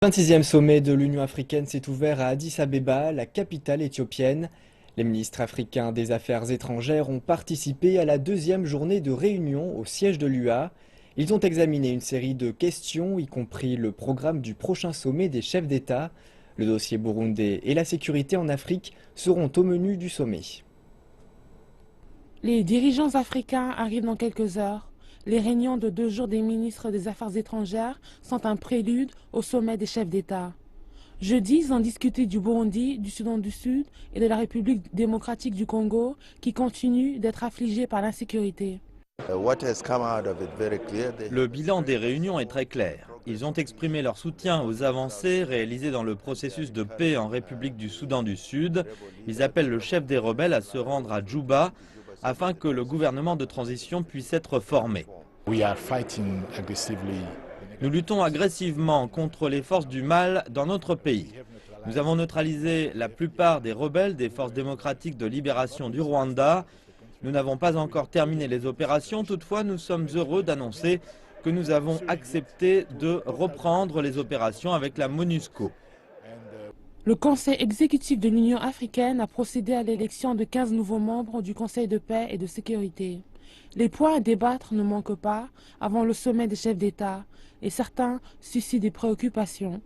Le 26e sommet de l'Union africaine s'est ouvert à Addis-Abeba, la capitale éthiopienne. Les ministres africains des Affaires étrangères ont participé à la deuxième journée de réunion au siège de l'UA. Ils ont examiné une série de questions, y compris le programme du prochain sommet des chefs d'État. Le dossier burundais et la sécurité en Afrique seront au menu du sommet. Les dirigeants africains arrivent dans quelques heures. Les réunions de 2 jours des ministres des Affaires étrangères sont un prélude au sommet des chefs d'État. Jeudi, ils ont discuté du Burundi, du Soudan du Sud et de la République démocratique du Congo qui continuent d'être affligés par l'insécurité. Le bilan des réunions est très clair. Ils ont exprimé leur soutien aux avancées réalisées dans le processus de paix en République du Soudan du Sud. Ils appellent le chef des rebelles à se rendre à Djouba afin que le gouvernement de transition puisse être formé. Nous luttons agressivement contre les forces du mal dans notre pays. Nous avons neutralisé la plupart des rebelles des forces démocratiques de libération du Rwanda. Nous n'avons pas encore terminé les opérations, toutefois nous sommes heureux d'annoncer que nous avons accepté de reprendre les opérations avec la MONUSCO. Le Conseil exécutif de l'Union africaine a procédé à l'élection de 15 nouveaux membres du Conseil de paix et de sécurité. Les points à débattre ne manquent pas avant le sommet des chefs d'État et certains suscitent des préoccupations.